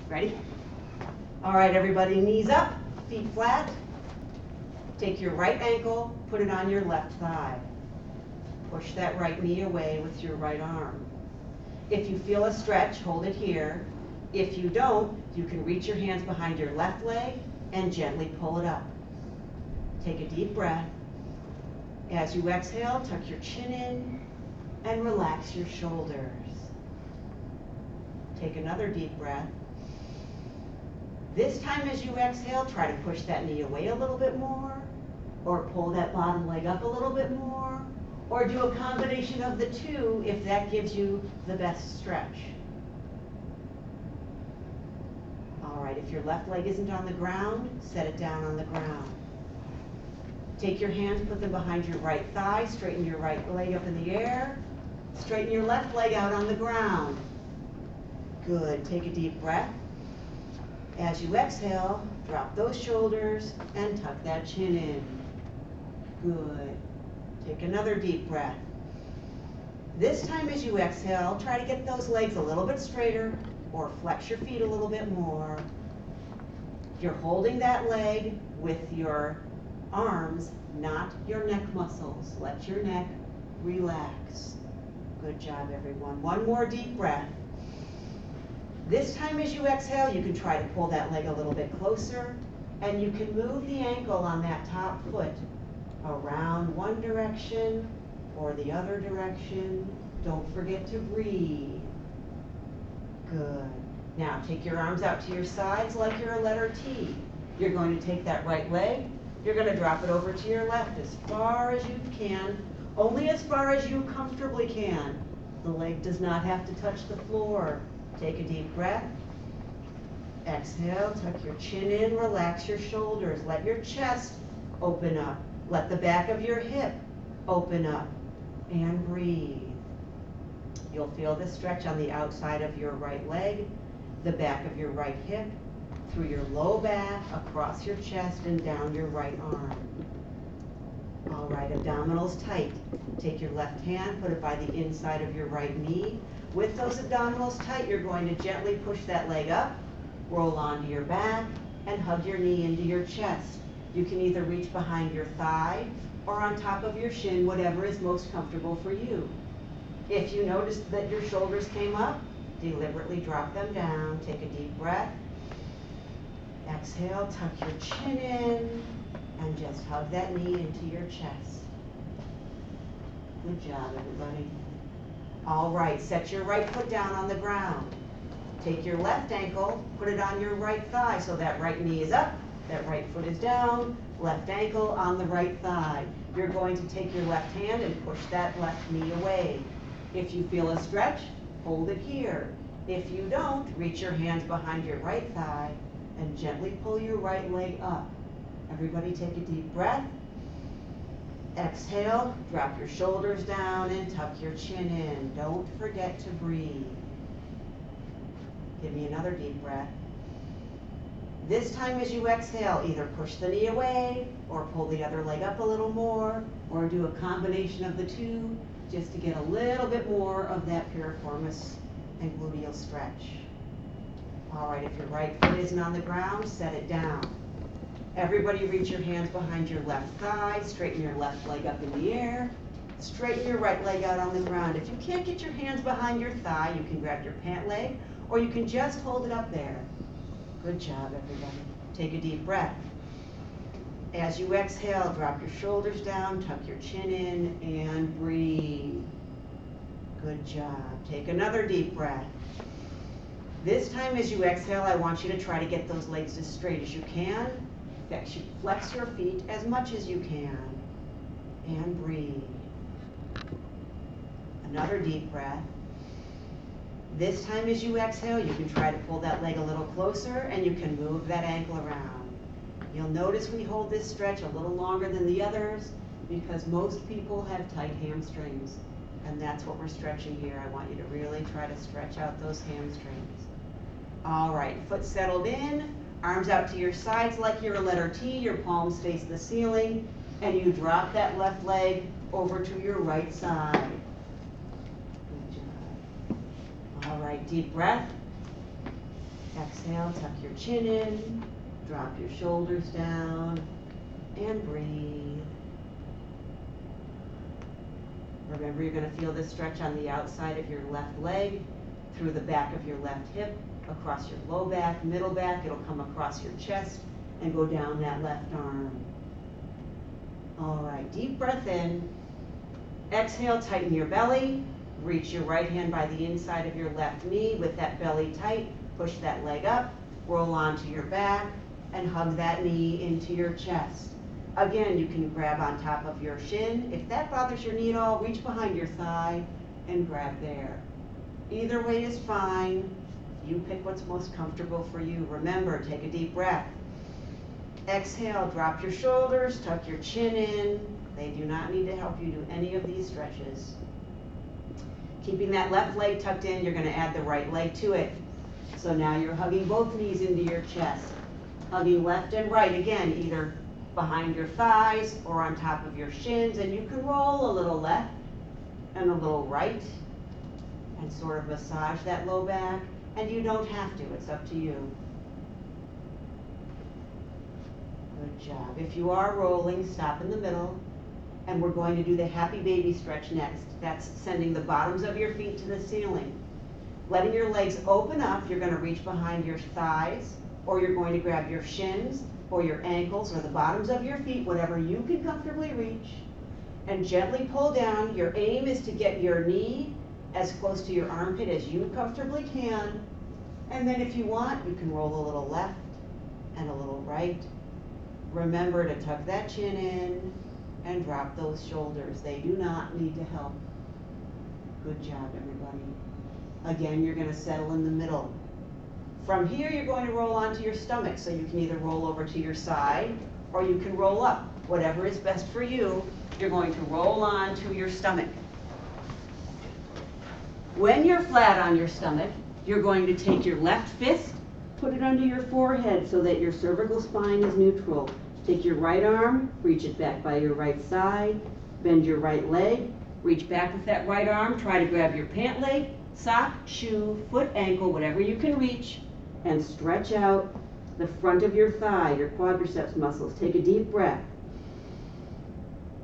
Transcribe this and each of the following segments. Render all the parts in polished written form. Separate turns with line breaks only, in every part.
Ready? All right, everybody, knees up, feet flat. Take your right ankle, put it on your left thigh. Push that right knee away with your right arm. If you feel a stretch, hold it here. If you don't, you can reach your hands behind your left leg and gently pull it up. Take a deep breath. As you exhale, tuck your chin in and relax your shoulders. Take another deep breath. This time as you exhale, try to push that knee away a little bit more, or pull that bottom leg up a little bit more, or do a combination of the two if that gives you the best stretch. All right, if your left leg isn't on the ground, set it down on the ground. Take your hands, put them behind your right thigh, straighten your right leg up in the air, straighten your left leg out on the ground. Good, take a deep breath. As you exhale, drop those shoulders and tuck that chin in. Good. Take another deep breath. This time as you exhale, try to get those legs a little bit straighter or flex your feet a little bit more. You're holding that leg with your arms, not your neck muscles. Let your neck relax. Good job, everyone. One more deep breath. This time as you exhale, you can try to pull that leg a little bit closer, and you can move the ankle on that top foot around one direction or the other direction. Don't forget to breathe. Good. Now take your arms out to your sides like you're a letter T. You're going to take that right leg, you're going to drop it over to your left as far as you can, only as far as you comfortably can. The leg does not have to touch the floor. Take a deep breath. Exhale, tuck your chin in, relax your shoulders. Let your chest open up. Let the back of your hip open up and breathe. You'll feel the stretch on the outside of your right leg, the back of your right hip, through your low back, across your chest, and down your right arm. All right, abdominals tight. Take your left hand, put it by the inside of your right knee. With those abdominals tight, you're going to gently push that leg up, roll onto your back, and hug your knee into your chest. You can either reach behind your thigh or on top of your shin, whatever is most comfortable for you. If you notice that your shoulders came up, deliberately drop them down. Take a deep breath. Exhale, tuck your chin in, and just hug that knee into your chest. Good job, everybody. All right, set your right foot down on the ground. Take your left ankle, put it on your right thigh so that right knee is up, that right foot is down, left ankle on the right thigh. You're going to take your left hand and push that left knee away. If you feel a stretch, hold it here. If you don't, reach your hands behind your right thigh and gently pull your right leg up. Everybody take a deep breath. Exhale, drop your shoulders down and tuck your chin in. Don't forget to breathe. Give me another deep breath. This time as you exhale, either push the knee away or pull the other leg up a little more, or do a combination of the two just to get a little bit more of that piriformis and gluteal stretch. All right, if your right foot isn't on the ground, set it down. Everybody reach your hands behind your left thigh, straighten your left leg up in the air, straighten your right leg out on the ground. If you can't get your hands behind your thigh, you can grab your pant leg, or you can just hold it up there. Good job, everybody. Take a deep breath. As you exhale, drop your shoulders down, tuck your chin in, and breathe. Good job. Take another deep breath. This time as you exhale, I want you to try to get those legs as straight as you can. Flex your feet as much as you can and breathe. Another deep breath. This time as you exhale, you can try to pull that leg a little closer and you can move that ankle around. You'll notice we hold this stretch a little longer than the others because most people have tight hamstrings, and that's what we're stretching here. I want you to really try to stretch out those hamstrings. All right, foot settled in. Arms out to your sides like you're a letter T, your palms face the ceiling, and you drop that left leg over to your right side. Good job. All right, deep breath. Exhale. Exhale, tuck your chin in, drop your shoulders down, and breathe. Remember, you're going to feel this stretch on the outside of your left leg, through the back of your left hip, across your low back, middle back. It'll come across your chest and go down that left arm. All right, deep breath in. Exhale, tighten your belly. Reach your right hand by the inside of your left knee with that belly tight. Push that leg up, roll onto your back, and hug that knee into your chest. Again, you can grab on top of your shin. If that bothers your knee at all, reach behind your thigh and grab there. Either way is fine. You pick what's most comfortable for you. Remember, take a deep breath. Exhale, drop your shoulders, tuck your chin in. They do not need to help you do any of these stretches. Keeping that left leg tucked in, you're going to add the right leg to it. So now you're hugging both knees into your chest. Hugging left and right, again, either behind your thighs or on top of your shins. And you can roll a little left and a little right and sort of massage that low back. And you don't have to, it's up to you. Good job. If you are rolling, stop in the middle. And we're going to do the happy baby stretch next. That's sending the bottoms of your feet to the ceiling. Letting your legs open up, you're going to reach behind your thighs, or you're going to grab your shins, or your ankles, or the bottoms of your feet, whatever you can comfortably reach, and gently pull down. Your aim is to get your knee as close to your armpit as you comfortably can. And then if you want, you can roll a little left and a little right. Remember to tuck that chin in and drop those shoulders. They do not need to help. Good job, everybody. Again, you're going to settle in the middle. From here, you're going to roll onto your stomach. So you can either roll over to your side or you can roll up. Whatever is best for you, you're going to roll onto your stomach. When you're flat on your stomach, you're going to take your left fist, put it under your forehead so that your cervical spine is neutral. Take your right arm, reach it back by your right side, bend your right leg, reach back with that right arm, try to grab your pant leg, sock, shoe, foot, ankle, whatever you can reach, and stretch out the front of your thigh, your quadriceps muscles. Take a deep breath.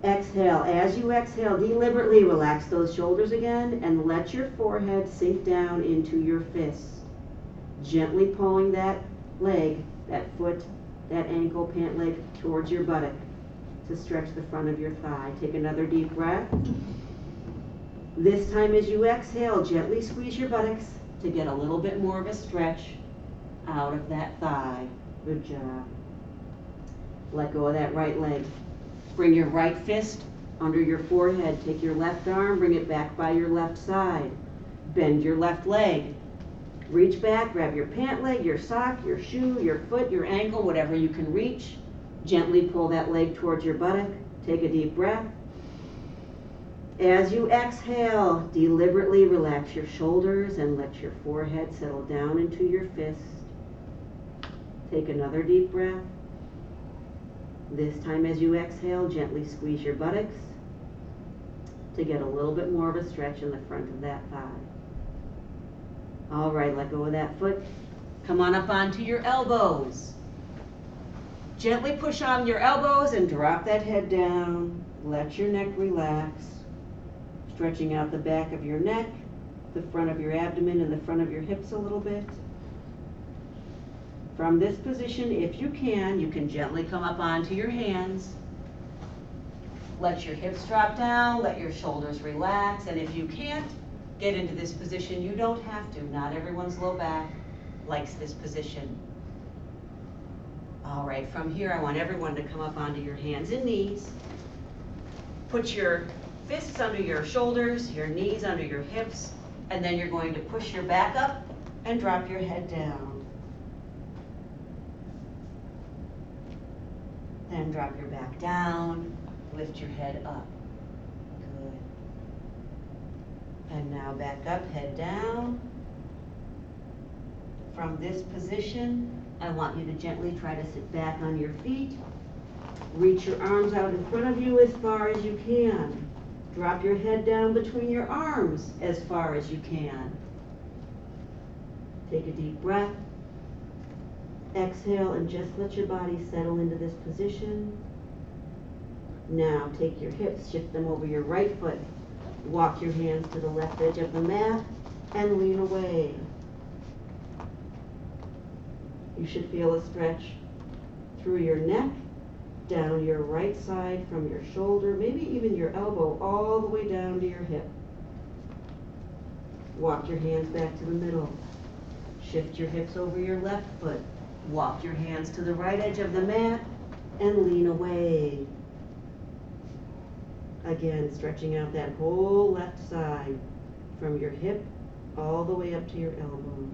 Exhale. As you exhale, deliberately relax those shoulders again and let your forehead sink down into your fists. Gently pulling that leg, that foot, that ankle, pant leg towards your buttock to stretch the front of your thigh. Take another deep breath. This time as you exhale, gently squeeze your buttocks to get a little bit more of a stretch out of that thigh. Good job. Let go of that right leg. Bring your right fist under your forehead. Take your left arm, bring it back by your left side. Bend your left leg. Reach back, grab your pant leg, your sock, your shoe, your foot, your ankle, whatever you can reach. Gently pull that leg towards your buttock. Take a deep breath. As you exhale, deliberately relax your shoulders and let your forehead settle down into your fist. Take another deep breath. This time as you exhale, gently squeeze your buttocks to get a little bit more of a stretch in the front of that thigh. All right, let go of that foot. Come on up onto your elbows. Gently push on your elbows and drop that head down. Let your neck relax. Stretching out the back of your neck, the front of your abdomen, and the front of your hips a little bit. From this position, if you can gently come up onto your hands. Let your hips drop down, let your shoulders relax, and if you can't get into this position, you don't have to. Not everyone's low back likes this position. All right, from here, I want everyone to come up onto your hands and knees. Put your fists under your shoulders, your knees under your hips, and then you're going to push your back up and drop your head down. Then drop your back down, lift your head up. Good. And now back up, head down. From this position, I want you to gently try to sit back on your feet. Reach your arms out in front of you as far as you can. Drop your head down between your arms as far as you can. Take a deep breath. Exhale and just let your body settle into this position. Now take your hips, shift them over your right foot. Walk your hands to the left edge of the mat and lean away. You should feel a stretch through your neck, down your right side from your shoulder, maybe even your elbow, all the way down to your hip. Walk your hands back to the middle. Shift your hips over your left foot. Walk your hands to the right edge of the mat and lean away. Again, stretching out that whole left side from your hip all the way up to your elbow.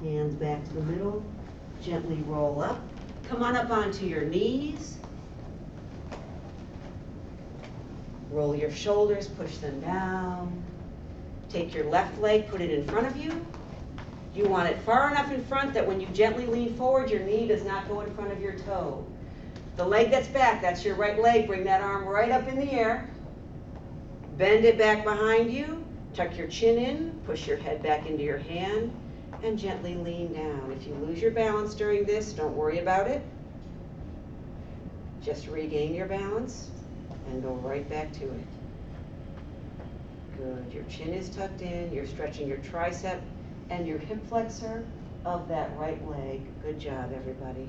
Hands back to the middle. Gently roll up. Come on up onto your knees. Roll your shoulders, push them down. Take your left leg, put it in front of you. You want it far enough in front that when you gently lean forward, your knee does not go in front of your toe. The leg that's back, that's your right leg. Bring that arm right up in the air. Bend it back behind you. Tuck your chin in. Push your head back into your hand. And gently lean down. If you lose your balance during this, don't worry about it. Just regain your balance and go right back to it. Good. Your chin is tucked in. You're stretching your tricep and your hip flexor of that right leg. Good job, everybody.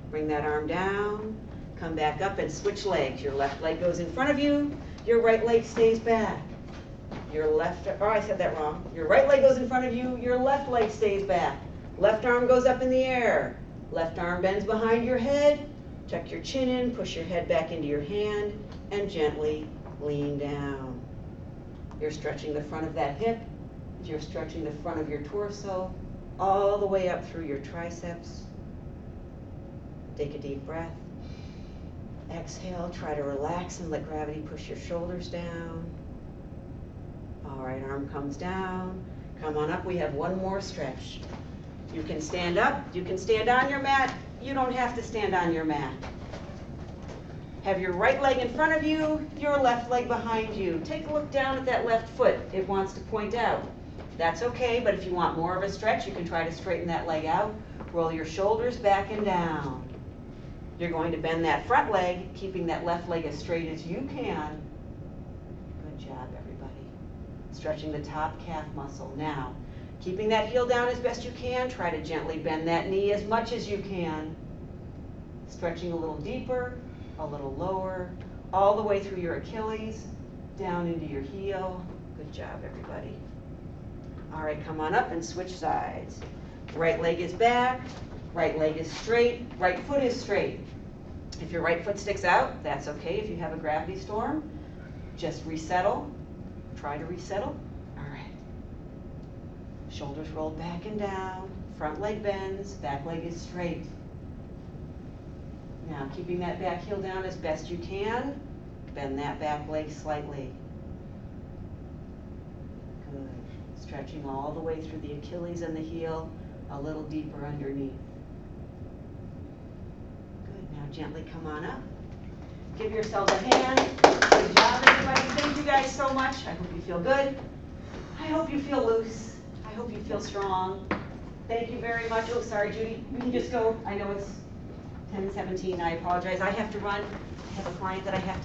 Bring that arm down. Come back up and switch legs. Your left leg goes in front of you. Your right leg stays back. Your left, oh, I said that wrong. Your right leg goes in front of you. Your left leg stays back. Left arm goes up in the air. Left arm bends behind your head. Tuck your chin in. Push your head back into your hand and gently lean down. You're stretching the front of that hip. You're stretching the front of your torso all the way up through your triceps. Take a deep breath. Exhale, try to relax and let gravity push your shoulders down. All right, arm comes down. Come on up, we have one more stretch. You can stand up, you can stand on your mat. You don't have to stand on your mat. Have your right leg in front of you, your left leg behind you. Take a look down at that left foot. It wants to point out. That's okay, but if you want more of a stretch, you can try to straighten that leg out. Roll your shoulders back and down. You're going to bend that front leg, keeping that left leg as straight as you can. Good job, everybody. Stretching the top calf muscle. Now, keeping that heel down as best you can, try to gently bend that knee as much as you can. Stretching a little deeper, a little lower, all the way through your Achilles, down into your heel. Good job, everybody. All right, come on up and switch sides. Right leg is back, right leg is straight, right foot is straight. If your right foot sticks out, that's okay. If you have a gravity storm, just resettle. Try to resettle. All right. Shoulders rolled back and down, front leg bends, back leg is straight. Now, keeping that back heel down as best you can, bend that back leg slightly. Good. Stretching all the way through the Achilles and the heel, a little deeper underneath. Good. Now, gently come on up. Give yourselves a hand. Good job, everybody. Thank you guys so much. I hope you feel good. I hope you feel loose. I hope you feel strong. Thank you very much. Oh, sorry, Judy. You can just go. I know it's 10:17. I apologize. I have to run. I have a client that I have to